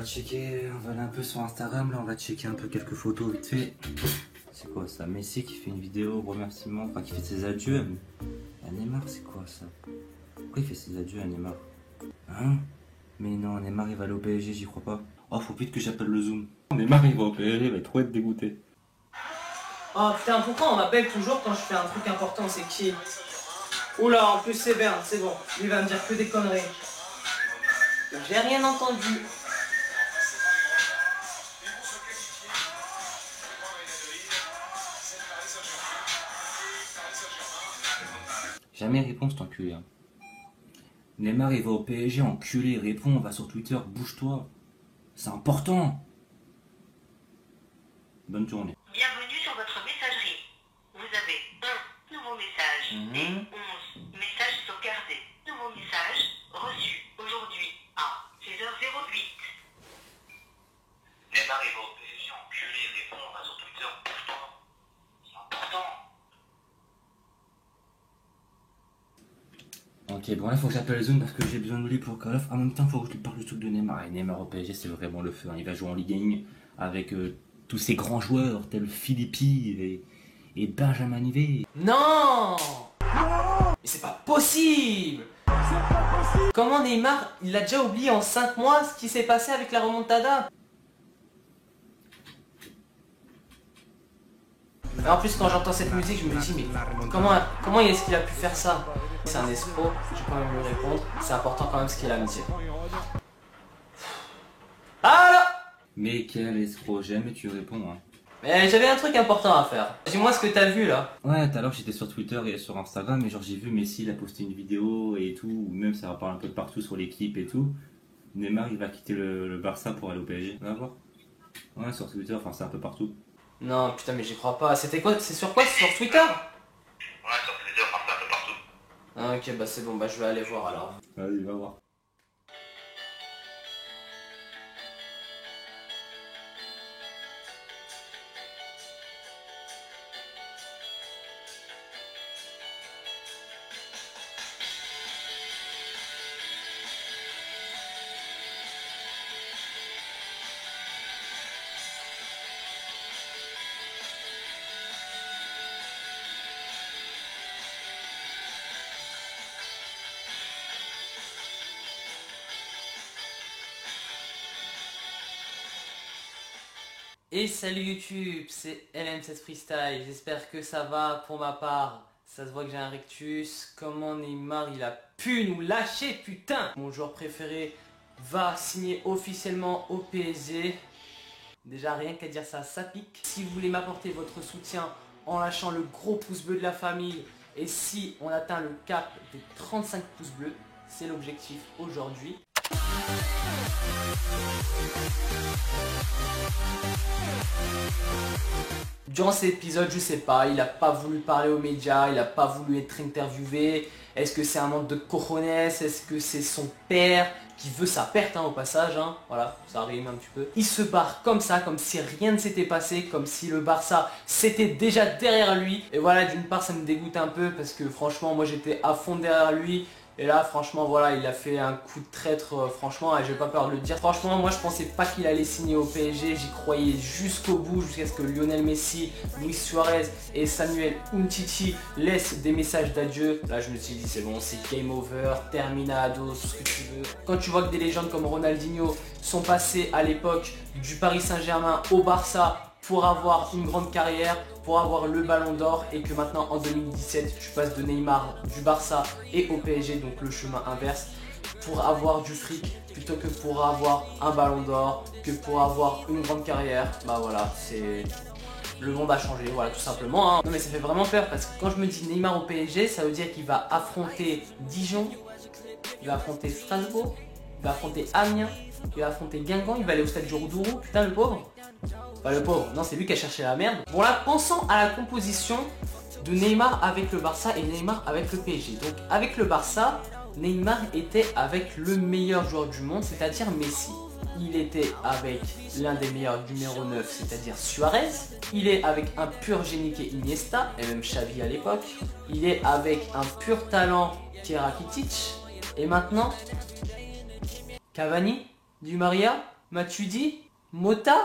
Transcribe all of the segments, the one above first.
va checker, on va aller un peu sur Instagram, là on va checker un peu quelques photos vite fait. C'est quoi ça? Messi qui fait une vidéo remerciement, enfin qui fait ses adieux à Neymar, c'est quoi ça? Pourquoi il fait ses adieux à Neymar? Hein? Mais non, Neymar il va aller au PSG, j'y crois pas. Oh, faut vite que j'appelle le Zoom. Neymar il va au PSG, il va trop être dégoûté. Oh putain, pourquoi on m'appelle toujours quand je fais un truc important? C'est qui? Oula, en plus c'est Berne, c'est bon. Lui va me dire que des conneries. J'ai rien entendu. Jamais réponse, cet enculé. Hein. Neymar il va au PSG, enculé, réponds, va sur Twitter, bouge-toi. C'est important. Bonne journée. Bienvenue sur votre messagerie. Vous avez un nouveau message et 11 messages sauvegardés. Nouveau message reçu aujourd'hui à 16h08. Neymar est au PSG, enculé, réponds, va sur Twitter, bouge-toi. C'est important. Ok, bon là faut que j'appelle le Zoom parce que j'ai besoin de lui pour Call of. En même temps, faut que je lui parle du truc de Neymar. Et Neymar au PSG, c'est vraiment le feu. Hein. Il va jouer en Ligue 1 avec tous ces grands joueurs tels Philippi et Benjamin Nivet. Non! Mais c'est pas possible! Comment Neymar, il a déjà oublié en 5 mois ce qui s'est passé avec la remontada? Et en plus quand j'entends cette musique je me dis mais comment est-ce qu'il a pu faire ça? C'est un escroc, je vais quand même lui répondre, c'est important quand même ce qu'il a à me dire. Alors! Mais quel escroc, jamais tu réponds. Hein. Mais j'avais un truc important à faire. Dis-moi ce que t'as vu là. Ouais, tout à l'heure j'étais sur Twitter et sur Instagram et genre j'ai vu Messi, il a posté une vidéo et tout, ou même ça parle un peu de partout sur l'équipe et tout. Neymar il va quitter le Barça pour aller au PSG, on va voir. Ouais, sur Twitter, enfin c'est un peu partout. Non putain mais j'y crois pas. C'était quoi? C'est sur quoi? C'est sur Twitter? Ouais, sur Twitter, enfin, c'est un peu partout. Ah, ok bah c'est bon, bah je vais aller voir alors. Vas-y, va voir. Et salut YouTube, c'est LM16 Freestyle, j'espère que ça va pour ma part. Ça se voit que j'ai un rictus. Comment Neymar il a pu nous lâcher, putain! Mon joueur préféré va signer officiellement au PSG. Déjà rien qu'à dire ça, ça pique. Si vous voulez m'apporter votre soutien en lâchant le gros pouce bleu de la famille, et si on atteint le cap des 35 pouces bleus, c'est l'objectif aujourd'hui. Durant cet épisode, je sais pas, il a pas voulu parler aux médias, il a pas voulu être interviewé. Est-ce que c'est un manque de cojones? Est-ce que c'est son père qui veut sa perte au passage hein. Voilà, ça rime un petit peu. Il se barre comme ça, comme si rien ne s'était passé, comme si le Barça c'était déjà derrière lui. Et voilà, d'une part ça me dégoûte un peu parce que franchement moi j'étais à fond derrière lui. Et là franchement voilà, il a fait un coup de traître franchement, et j'ai pas peur de le dire. Franchement moi je pensais pas qu'il allait signer au PSG, j'y croyais jusqu'au bout, jusqu'à ce que Lionel Messi, Luis Suarez et Samuel Umtiti laissent des messages d'adieu. Là je me suis dit c'est bon, c'est game over, terminado, tout ce que tu veux. Quand tu vois que des légendes comme Ronaldinho sont passées à l'époque du Paris Saint-Germain au Barça pour avoir une grande carrière, pour avoir le ballon d'or, et que maintenant en 2017 tu passes de Neymar du Barça et au PSG, donc le chemin inverse, pour avoir du fric plutôt que pour avoir un ballon d'or, que pour avoir une grande carrière. Bah voilà, c'est... Le monde a changé, voilà tout simplement hein. Non mais ça fait vraiment peur parce que quand je me dis Neymar au PSG, ça veut dire qu'il va affronter Dijon, il va affronter Strasbourg, il va affronter Amiens, il va affronter Guingamp, il va aller au stade du Roudourou, putain le pauvre. Pas le pauvre, non c'est lui qui a cherché la merde. Bon là, pensons à la composition de Neymar avec le Barça et Neymar avec le PSG. Donc avec le Barça, Neymar était avec le meilleur joueur du monde, c'est-à-dire Messi. Il était avec l'un des meilleurs numéro 9, c'est-à-dire Suarez. Il est avec un pur génie qui est Iniesta, et même Xavi à l'époque. Il est avec un pur talent qui est Rakitic. Et maintenant, Cavani, Di Maria, Matuidi? Mota?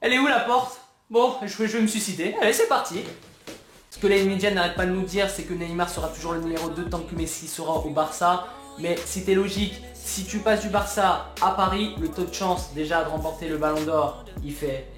Elle est où la porte? Bon, je vais me suicider. Allez, c'est parti. Ce que les médias n'arrêtent pas de nous dire, c'est que Neymar sera toujours le numéro 2 tant que Messi sera au Barça. Mais si t'es logique, si tu passes du Barça à Paris, le taux de chance déjà de remporter le Ballon d'Or, il fait...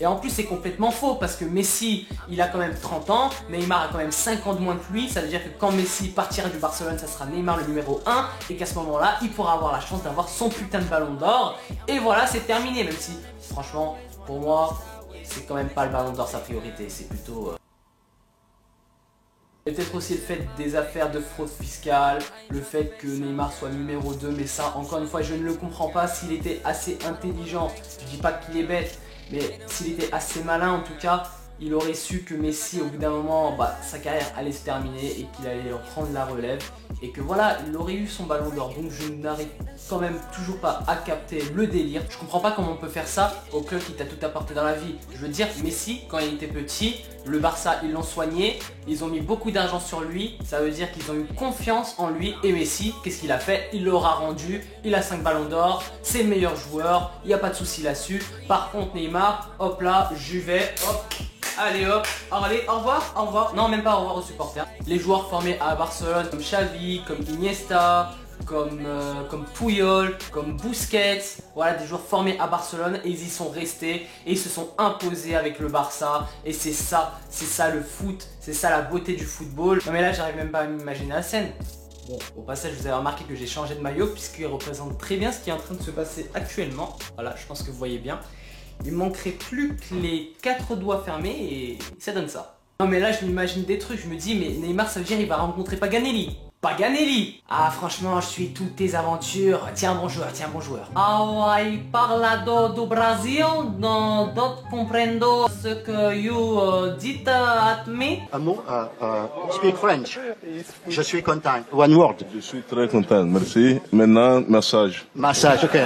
Et en plus c'est complètement faux parce que Messi il a quand même 30 ans, Neymar a quand même 5 ans de moins que lui, ça veut dire que quand Messi partira du Barcelone ça sera Neymar le numéro 1 et qu'à ce moment là il pourra avoir la chance d'avoir son putain de Ballon d'Or et voilà c'est terminé, même si franchement pour moi c'est quand même pas le Ballon d'Or sa priorité, c'est plutôt... Et peut-être aussi le fait des affaires de fraude fiscale, le fait que Neymar soit numéro 2, mais ça encore une fois je ne le comprends pas. S'il était assez intelligent, je dis pas qu'il est bête, mais s'il était assez malin en tout cas, il aurait su que Messi au bout d'un moment, sa carrière allait se terminer et qu'il allait prendre la relève et que voilà, il aurait eu son Ballon d'Or. Donc je n'arrive quand même toujours pas à capter le délire. Je comprends pas comment on peut faire ça au club qui t'a tout apporté dans la vie. Je veux dire, Messi, quand il était petit, le Barça, ils l'ont soigné, ils ont mis beaucoup d'argent sur lui, ça veut dire qu'ils ont eu confiance en lui. Et Messi, qu'est-ce qu'il a fait? Il l'aura rendu, il a 5 ballons d'or, c'est le meilleur joueur, il n'y a pas de souci là-dessus. Par contre Neymar, hop là, j'y vais, hop. Allez hop, allez, au revoir, au revoir. Non, même pas au revoir aux supporters. Les joueurs formés à Barcelone comme Xavi, comme Iniesta, comme Puyol, comme Busquets, voilà des joueurs formés à Barcelone et ils y sont restés et ils se sont imposés avec le Barça et c'est ça le foot, c'est ça la beauté du football. Non mais là j'arrive même pas à m'imaginer la scène. Bon, au passage vous avez remarqué que j'ai changé de maillot puisqu'il représente très bien ce qui est en train de se passer actuellement. Voilà, je pense que vous voyez bien. Il manquerait plus que les 4 doigts fermés et ça donne ça. Non mais là je m'imagine des trucs, je me dis mais Neymar ça veut dire il va rencontrer Paganelli. Paganelli! Ah franchement je suis toutes tes aventures. Tiens bon joueur, tiens bon joueur. Hai parlado do Brasil, non comprendo ce que you dites at me. Un mot, speak French. Je suis content. One word. Je suis très content, merci. Maintenant, massage. Massage, ok.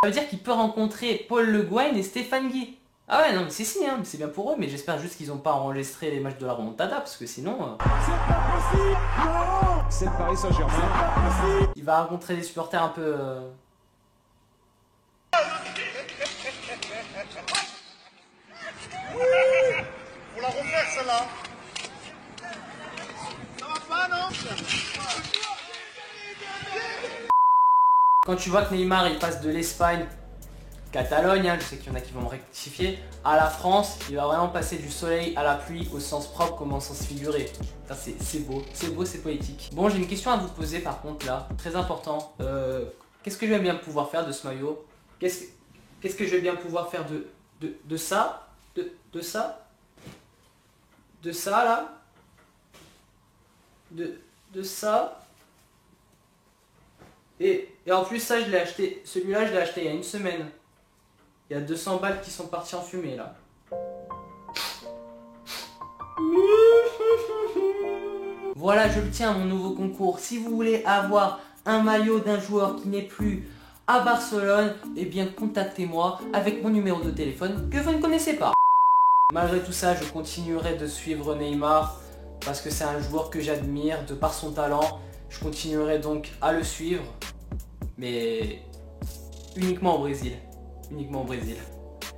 Ça veut dire qu'il peut rencontrer Paul Le Guen et Stéphane Guy. Ah ouais, non mais si, hein, c'est bien pour eux, mais j'espère juste qu'ils n'ont pas enregistré les matchs de la remontada, parce que sinon... C'est pas possible, non. C'est le Paris Saint-Germain. Il va rencontrer des supporters un peu... Faut la refaire celle-là. Ça va pas, non? Quand tu vois que Neymar il passe de l'Espagne, Catalogne, hein, je sais qu'il y en a qui vont me rectifier, à la France, il va vraiment passer du soleil à la pluie au sens propre comme au sens figuré. C'est beau, c'est poétique. Bon, j'ai une question à vous poser par contre là, très important. Qu'est-ce que je vais bien pouvoir faire de ce maillot? Qu'est-ce que je vais bien pouvoir faire de ça? De ça? De ça là? De ça? Et en plus ça je l'ai acheté, celui-là je l'ai acheté il y a une semaine. Il y a 200 balles qui sont parties en fumée là. Voilà, je le tiens à mon nouveau concours. Si vous voulez avoir un maillot d'un joueur qui n'est plus à Barcelone, eh bien contactez-moi avec mon numéro de téléphone que vous ne connaissez pas. Malgré tout ça, je continuerai de suivre Neymar parce que c'est un joueur que j'admire de par son talent. Je continuerai donc à le suivre, mais uniquement au Brésil. Uniquement au Brésil.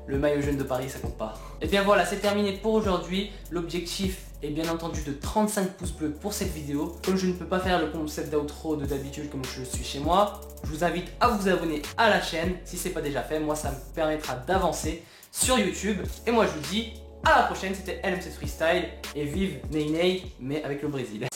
Le maillot jaune de Paris, ça compte pas. Et bien voilà, c'est terminé pour aujourd'hui. L'objectif est bien entendu de 35 pouces bleus pour cette vidéo. Comme je ne peux pas faire le concept d'outro de d'habitude comme je le suis chez moi, je vous invite à vous abonner à la chaîne si ce n'est pas déjà fait. Moi, ça me permettra d'avancer sur YouTube. Et moi, je vous dis à la prochaine. C'était LMC Freestyle et vive Ney Ney, mais avec le Brésil.